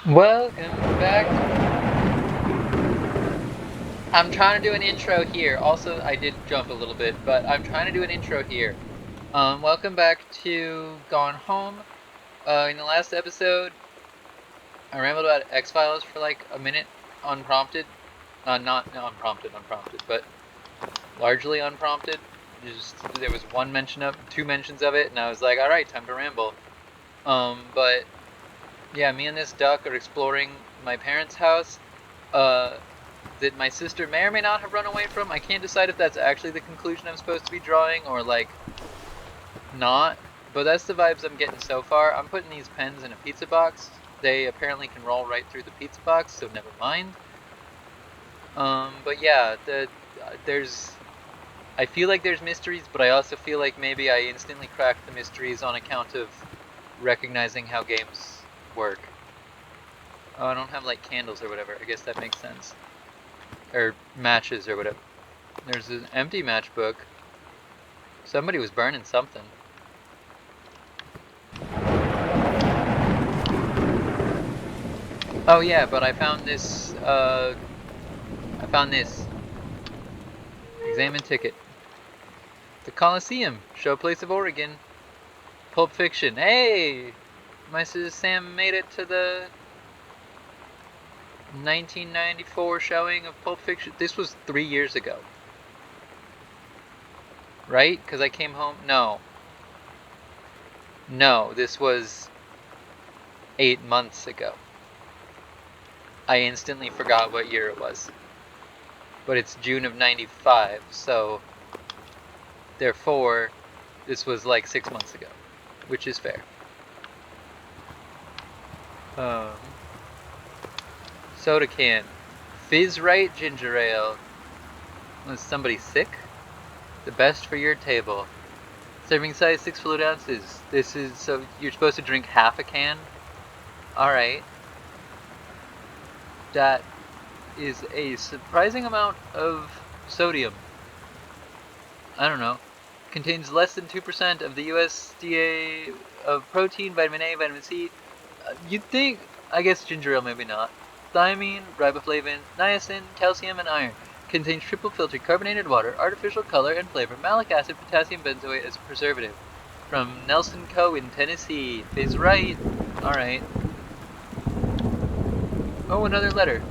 Welcome back. I'm trying to do an intro here. Also, I did jump a little bit, but I'm trying to do an intro here. Welcome back to Gone Home. In the last episode, I rambled about X-Files for like a minute, unprompted. Not no, unprompted, but largely unprompted. Just there was two mentions of it, and I was like, all right, time to ramble. But yeah, me and this duck are exploring my parents' house. Uh, that my sister may or may not have run away from. I can't decide if that's actually the conclusion I'm supposed to be drawing or like not, but that's the vibes I'm getting so far. I'm putting these pens in a pizza box. They apparently can roll right through the pizza box, so never mind. But yeah, there's I feel like there's mysteries, but I also feel like maybe I instantly cracked the mysteries on account of recognizing how games work. Oh, I don't have like candles or whatever. I guess that makes sense. Or matches or whatever. There's an empty matchbook. Somebody was burning something. Oh yeah, but I found this, Examine ticket. The Coliseum, Showplace of Oregon. Pulp Fiction. Hey! My sister Sam made it to the 1994 showing of Pulp Fiction. This was 3 years ago. Right? Because I came home. No. No, this was 8 months ago. I instantly forgot what year it was. But it's June of 95, so therefore, this was like 6 months ago, which is fair. Um, Soda can. Fizz Right ginger ale. Was somebody sick? The best for your table. Serving size 6 fluid ounces. This is, so you're supposed to drink half a can? Alright. That is a surprising amount of sodium. I don't know. Contains less than 2% of the USDA of protein, vitamin A, vitamin C. You'd think, I guess ginger ale maybe not. Thiamine, riboflavin, niacin, calcium, and iron. Contains triple filtered carbonated water, artificial color and flavor, malic acid, potassium benzoate as a preservative. From Nelson Co. in Tennessee. Fizz right. Alright. Oh, another letter.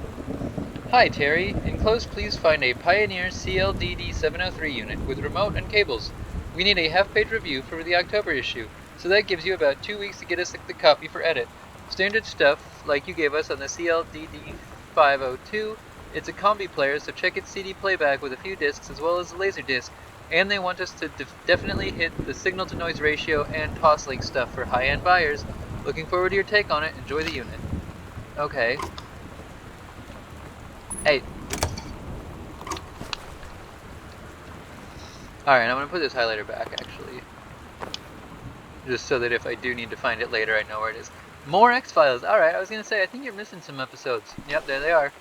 Hi, Terry. Enclosed, please find a Pioneer CLDD 703 unit with remote and cables. We need a half-page review for the October issue, so that gives you about 2 weeks to get us the copy for edit. Standard stuff, like you gave us on the CLDD 502. It's a combi player, so check its CD playback with a few discs as well as a laser disc. And they want us to definitely hit the signal-to-noise ratio and toslink stuff for high-end buyers. Looking forward to your take on it. Enjoy the unit. Okay. Hey. Alright, I'm gonna put this highlighter back, actually. Just so that if I do need to find it later, I know where it is. More X-Files! Alright, I was gonna say, I think you're missing some episodes. Yep, there they are.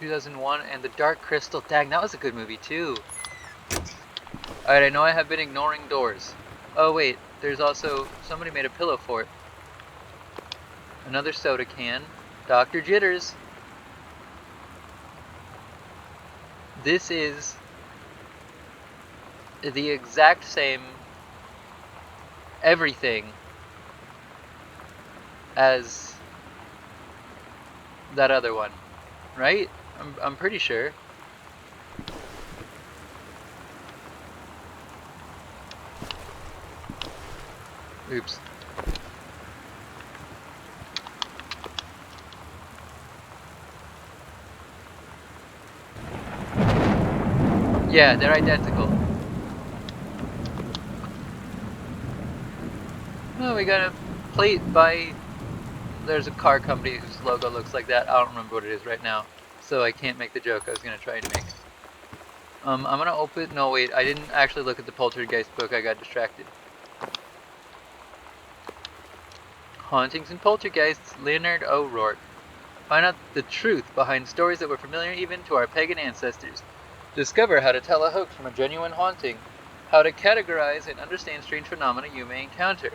2001 and The Dark Crystal. Dang, that was a good movie, too. Alright, I know I have been ignoring doors. Oh, wait, there's also... somebody made a pillow fort. Another soda can. Dr. Jitters. This is the exact same everything as that other one, right? I'm pretty sure. Oops. Yeah, they're identical. Oh, we got a plate by... There's a car company whose logo looks like that. I don't remember what it is right now, so I can't make the joke I was going to try to make. I'm going to open... No, wait, I didn't actually look at the Poltergeist book. I got distracted. Hauntings and Poltergeists, Leonard O'Rourke. Find out the truth behind stories that were familiar even to our pagan ancestors. Discover how to tell a hoax from a genuine haunting. How to categorize and understand strange phenomena you may encounter.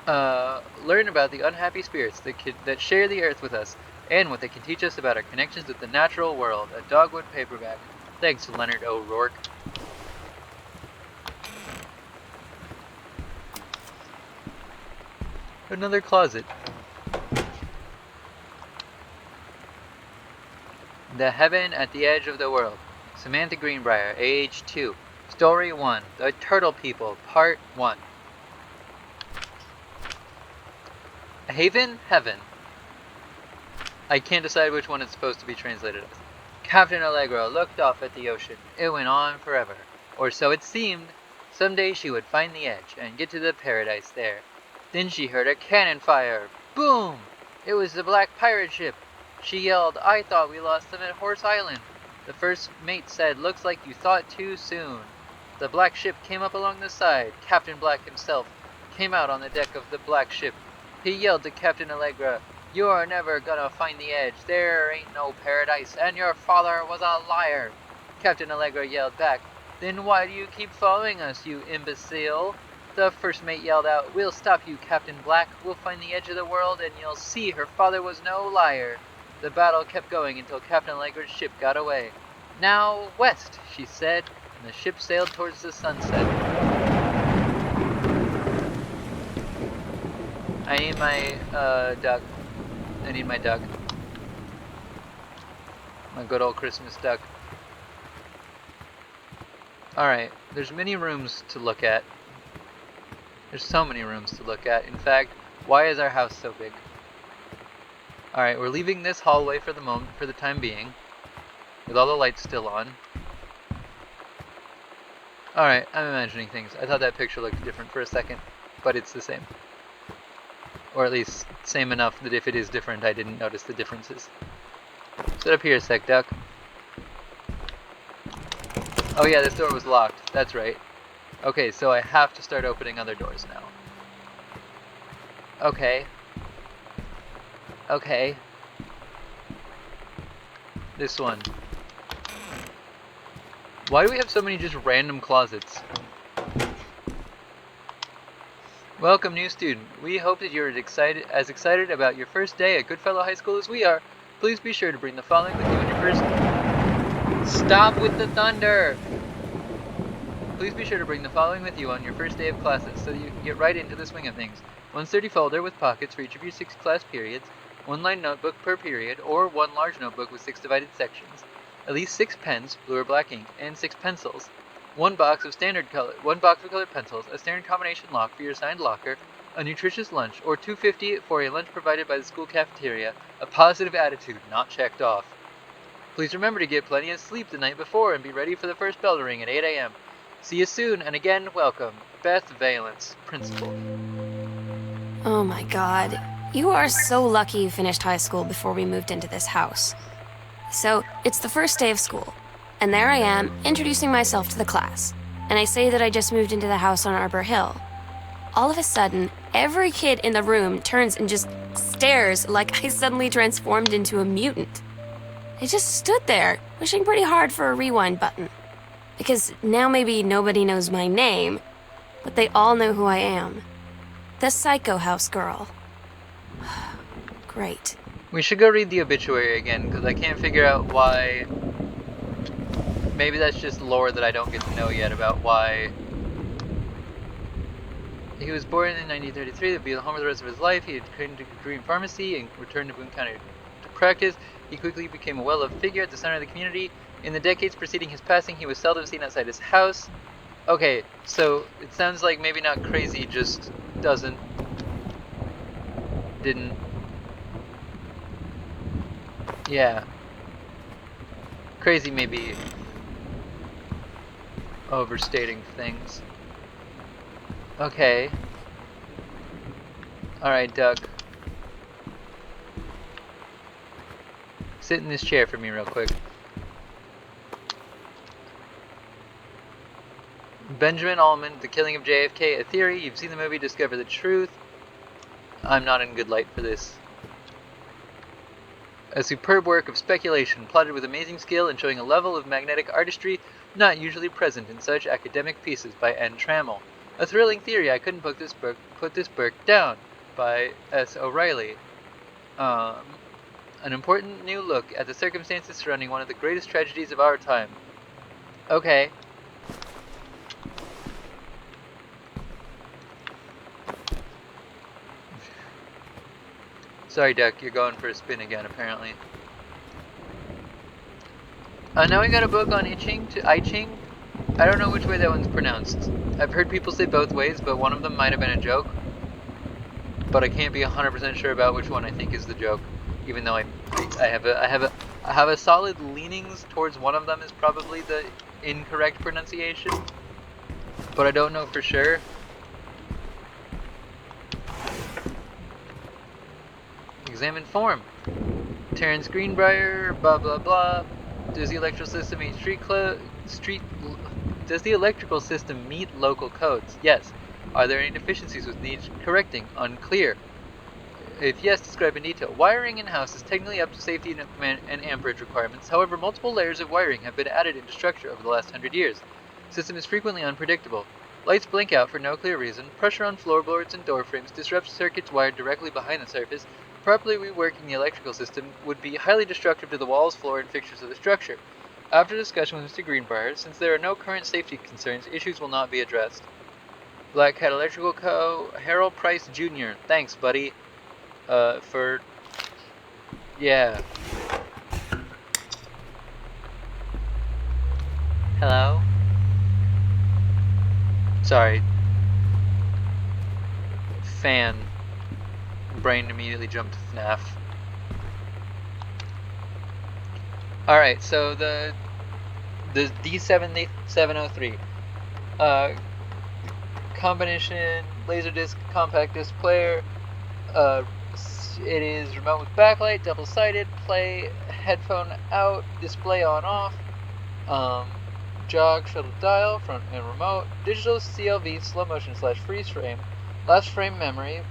Learn about the unhappy spirits that share the earth with us, and what they can teach us about our connections with the natural world. A Dogwood paperback. Thanks, Leonard O'Rourke. Another closet. The Heaven at the Edge of the World. Samantha Greenbrier, age 2. Story 1. The Turtle People, Part 1. Haven, Heaven. I can't decide which one it's supposed to be translated as. Captain Allegro looked off at the ocean. It went on forever. Or so it seemed. Someday she would find the edge and get to the paradise there. Then she heard a cannon fire. Boom! It was the Black Pirate ship. She yelled, "I thought we lost them at Horse Island." The first mate said, "Looks like you thought too soon." The black ship came up along the side. Captain Black himself came out on the deck of the black ship. He yelled to Captain Allegra, "You're never gonna find the edge. There ain't no paradise, and your father was a liar." Captain Allegra yelled back, "Then why do you keep following us, you imbecile?" The first mate yelled out, "We'll stop you, Captain Black. We'll find the edge of the world, and you'll see her father was no liar." The battle kept going until Captain Allegra's ship got away. "Now, west," she said, and the ship sailed towards the sunset. I need my, duck. I need my duck. My good old Christmas duck. Alright, there's many rooms to look at. There's so many rooms to look at. In fact, why is our house so big? Alright, we're leaving this hallway for the time being, with all the lights still on. Alright, I'm imagining things. I thought that picture looked different for a second, but it's the same. Or at least, same enough that if it is different, I didn't notice the differences. Sit up here a sec, duck. Oh yeah, this door was locked. That's right. Okay, so I have to start opening other doors now. Okay. Okay. This one. Why do we have so many just random closets? Welcome, new student. We hope that you're as excited about your first day at Goodfellow High School as we are. Please be sure to bring the following with you on your first... Stop with the thunder! Please be sure to bring the following with you on your first day of classes so that you can get right into the swing of things. 1 sturdy folder with pockets for each of your 6 class periods, 1 lined notebook per period, or 1 large notebook with 6 divided sections, at least 6 pens, blue or black ink, and 6 pencils, 1 box of colored pencils, a standard combination lock for your assigned locker, a nutritious lunch, or $2.50 for a lunch provided by the school cafeteria, a positive attitude not checked off. Please remember to get plenty of sleep the night before and be ready for the first bell to ring at 8 a.m. See you soon, and again, welcome, Beth Valence, Principal. Oh my god. You are so lucky you finished high school before we moved into this house. So, it's the first day of school, and there I am, introducing myself to the class, and I say that I just moved into the house on Arbor Hill. All of a sudden, every kid in the room turns and just stares like I suddenly transformed into a mutant. I just stood there, wishing pretty hard for a rewind button. Because now maybe nobody knows my name, but they all know who I am. The Psycho House Girl. Great. We should go read the obituary again, because I can't figure out why... Maybe that's just lore that I don't get to know yet about why... He was born in 1933 to be the home for the rest of his life. He had trained a degree in pharmacy and returned to Boone County to practice. He quickly became a well-loved figure at the center of the community. In the decades preceding his passing, he was seldom seen outside his house. Okay, so it sounds like maybe not crazy, just didn't. Yeah. Crazy maybe overstating things. Okay. Alright, Duck. Sit in this chair for me real quick. Benjamin Allman, The Killing of JFK, a theory. You've seen the movie, discover the truth. I'm not in good light for this. A superb work of speculation, plotted with amazing skill and showing a level of magnetic artistry not usually present in such academic pieces by N. Trammell. A thrilling theory I couldn't put this book down by S. O'Reilly. An important new look at the circumstances surrounding one of the greatest tragedies of our time. Okay. Sorry, Duck, you're going for a spin again, apparently. Now we got a book on I Ching. I don't know which way that one's pronounced. I've heard people say both ways, but one of them might have been a joke. But I can't be 100% sure about which one I think is the joke, even though I have a solid leanings towards one of them is probably the incorrect pronunciation, but I don't know for sure. Examine form. Terrence Greenbrier, blah blah blah. Does the electrical system meet local codes? Yes. Are there any deficiencies which need correcting? Unclear. If yes, describe in detail. Wiring in-house is technically up to safety and amperage requirements. However, multiple layers of wiring have been added into structure over the last 100 years. The system is frequently unpredictable. Lights blink out for no clear reason. Pressure on floorboards and door frames disrupts circuits wired directly behind the surface. Properly reworking the electrical system would be highly destructive to the walls, floor, and fixtures of the structure. After discussion with Mr. Greenbrier, since there are no current safety concerns, issues will not be addressed. Black Cat Electrical Co. Harold Price Jr. Thanks, buddy. Yeah. Hello? Sorry. Fan. Brain immediately jumped to FNAF. Alright, so the D70703. Combination Laserdisc compact disc player. It is remote with backlight, double-sided, play, headphone out, display on off, jog, shuttle dial, front and remote, digital CLV, slow motion / freeze frame, last frame memory,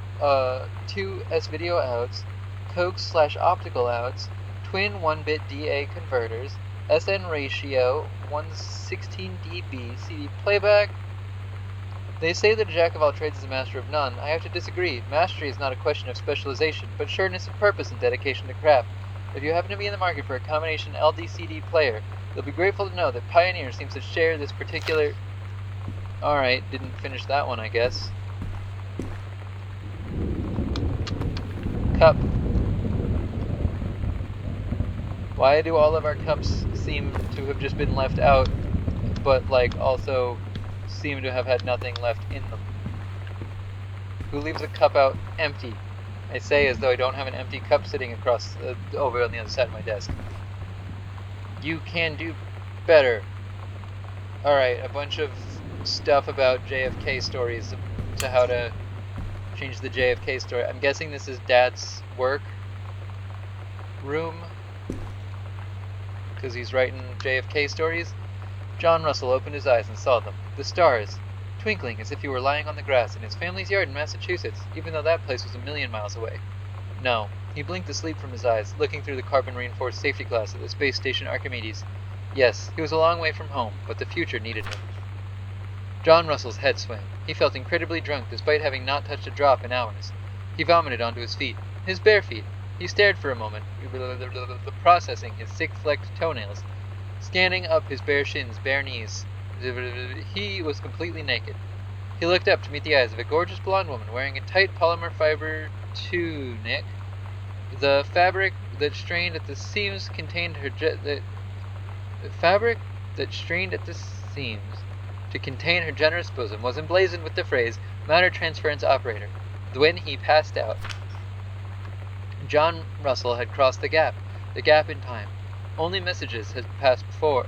2 S-video outs, coax / optical outs, twin 1-bit DA converters, SN ratio, 116 dB, CD playback. They say that a jack of all trades is a master of none. I have to disagree. Mastery is not a question of specialization, but sureness of purpose and dedication to craft. If you happen to be in the market for a combination LD-CD player, you'll be grateful to know that Pioneer seems to share this particular... Alright, didn't finish that one, I guess. Cup. Why do all of our cups seem to have just been left out, but, like, also seem to have had nothing left in them? Who leaves a cup out empty? I say as though I don't have an empty cup sitting across over on the other side of my desk. You can do better. Alright, a bunch of stuff about JFK stories to how to change the JFK story. I'm guessing this is Dad's work room, because he's writing JFK stories. John Russell opened his eyes and saw them. The stars, twinkling as if he were lying on the grass in his family's yard in Massachusetts, even though that place was a million miles away. No. He blinked the sleep from his eyes, looking through the carbon-reinforced safety glass at the space station Archimedes. Yes, he was a long way from home, but the future needed him. John Russell's head swam. He felt incredibly drunk, despite having not touched a drop in hours. He vomited onto his feet. His bare feet. He stared for a moment, processing his sick-flecked toenails, scanning up his bare shins, bare knees. He was completely naked. He looked up to meet the eyes of a gorgeous blonde woman wearing a tight polymer fiber tunic. The fabric that strained at the seams contained her the fabric that strained at the seams to contain her generous bosom was emblazoned with the phrase "Matter Transference Operator." When he passed out, John Russell had crossed the gap in time. Only messages has passed before,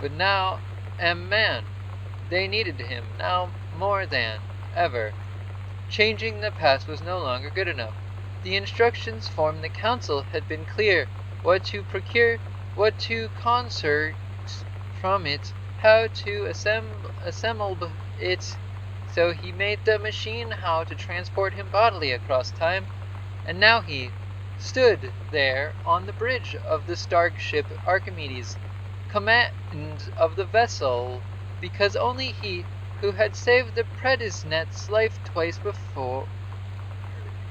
but now am man. They needed him now more than ever. Changing the past was no longer good enough. The instructions from the council had been clear: what to procure, what to concert from it, how to assemble it. So he made the machine how to transport him bodily across time. and now he stood there on the bridge of the stark ship Archimedes, command of the vessel, because only he, who had saved the Predesnet's life twice before,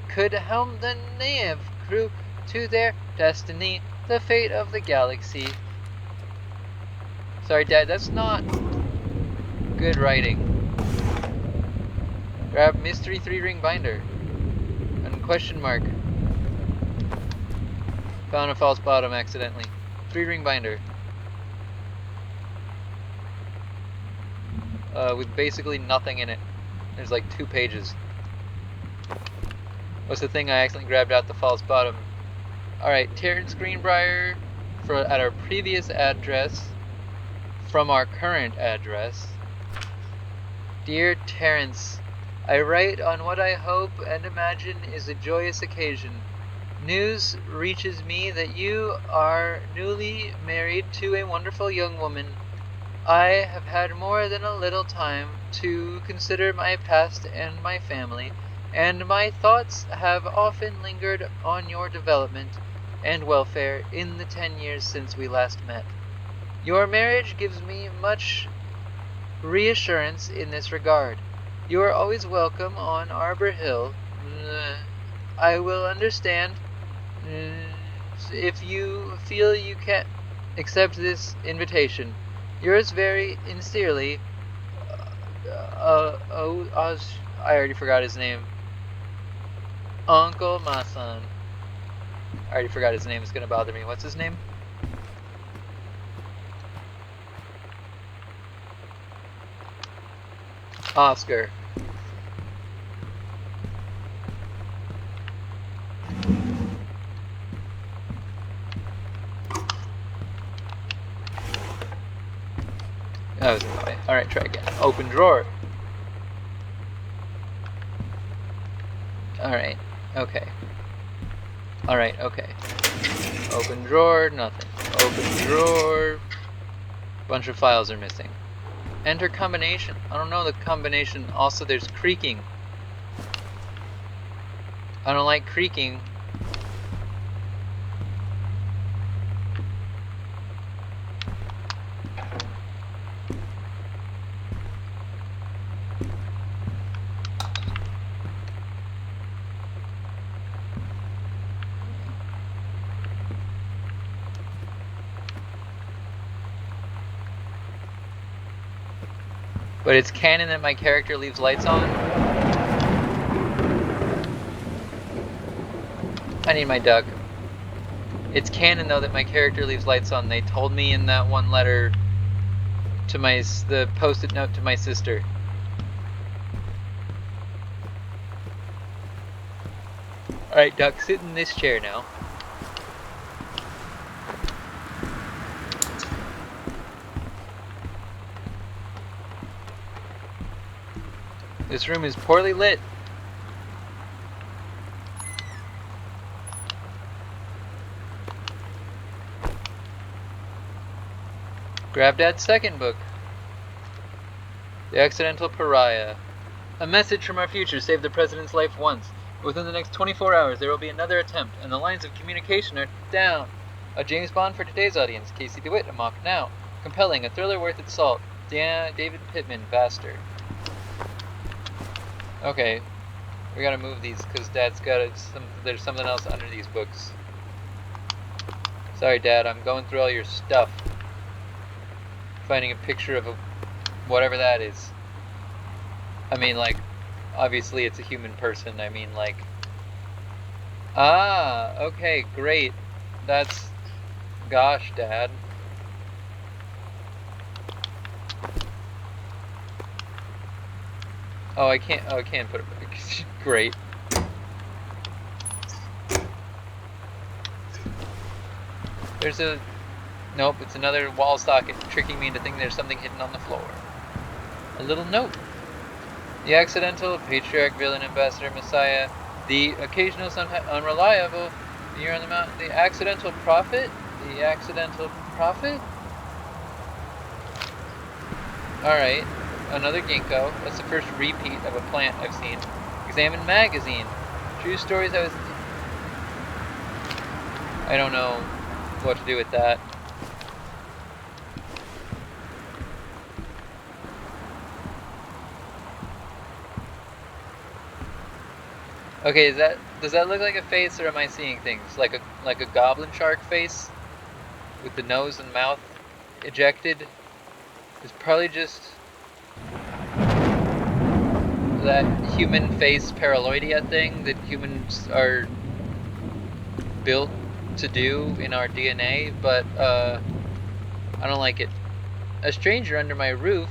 could helm the Naive crew to their destiny, the fate of the galaxy. Sorry, Dad, that's not good writing. Grab mystery 3-ring binder. And question mark. Found a false bottom accidentally. 3-ring binder. With basically nothing in it. There's like 2 pages. What's the thing I accidentally grabbed out the false bottom? Alright, Terrence Greenbrier at our previous address from our current address. Dear Terrence, I write on what I hope and imagine is a joyous occasion. News reaches me that you are newly married to a wonderful young woman. I have had more than a little time to consider my past and my family, and my thoughts have often lingered on your development and welfare in the 10 years since we last met. Your marriage gives me much reassurance in this regard. You are always welcome on Arbor Hill. I will understand if you feel you can't accept this invitation. Yours very sincerely, I already forgot his name. Uncle Masan. I already forgot his name, it's gonna bother me. What's his name? Oscar. That was in the way. Alright, try again. Open drawer. Alright, okay. Alright, okay. Open drawer, nothing. Open drawer. Bunch of files are missing. Enter combination. I don't know the combination. Also, there's creaking. I don't like creaking. But it's canon that my character leaves lights on. I need my duck. It's canon though that my character leaves lights on. They told me in that one letter to the post-it note to my sister. Alright, duck, sit in this chair now. This room is poorly lit. Grab Dad's second book. The Accidental Pariah. A message from our future saved the president's life once. Within the next 24 hours, there will be another attempt, and the lines of communication are down. A James Bond for today's audience. Casey DeWitt, a mock now. Compelling, a thriller worth its salt. David Pittman, Bastard. Okay, we gotta move these because Dad's got there's something else under these books. Sorry, Dad, I'm going through all your stuff. Finding a picture of whatever that is. I mean, like, obviously it's a human person. I mean, like... Ah, okay, great. That's... Gosh, Dad. Oh, I can't put it back. Great. There's a... Nope, it's another wall socket tricking me into thinking there's something hidden on the floor. A little note. The accidental, patriarch, villain, ambassador, messiah, the occasional, sometimes unreliable, the year on the mountain, the accidental prophet, the accidental prophet? Alright, another ginkgo. That's the first repeat of a plant I've seen. Examine magazine. True stories I was I don't know what to do with that. Okay, does that look like a face, or am I seeing things like a goblin shark face with the nose and mouth ejected? It's probably just that human face paraloidia thing that humans are built to do in our DNA, but I don't like it. A Stranger Under My Roof,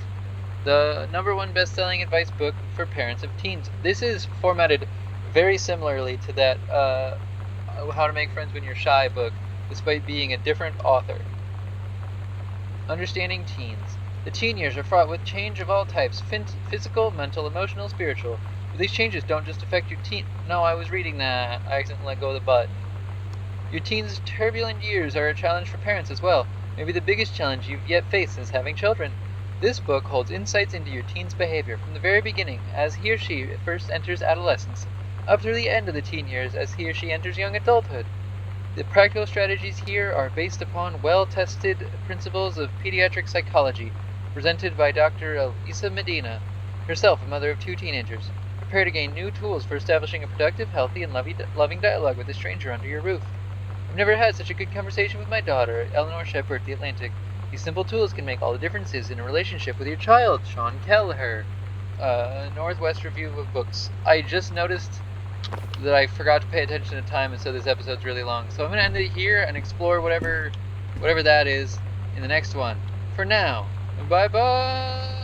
the #1 best-selling advice book for parents of teens. This is formatted very similarly to that How to Make Friends When You're Shy book, despite being a different author. Understanding teens. The teen years are fraught with change of all types: physical, mental, emotional, spiritual. But these changes don't just affect your teen. No, I was reading that. I accidentally let go of the butt. Your teen's turbulent years are a challenge for parents as well. Maybe the biggest challenge you've yet faced since having children. This book holds insights into your teen's behavior from the very beginning, as he or she first enters adolescence, up through the end of the teen years as he or she enters young adulthood. The practical strategies here are based upon well-tested principles of pediatric psychology, presented by Dr. Elisa Medina, herself a mother of 2 teenagers. Prepare to gain new tools for establishing a productive, healthy, and loving dialogue with a stranger under your roof. I've never had such a good conversation with my daughter, Eleanor Shepard, The Atlantic. These simple tools can make all the differences in a relationship with your child. Sean Kelleher, Northwest Review of Books. I just noticed that I forgot to pay attention to time, and so this episode's really long. So I'm gonna end it here and explore whatever that is in the next one. For now, bye bye.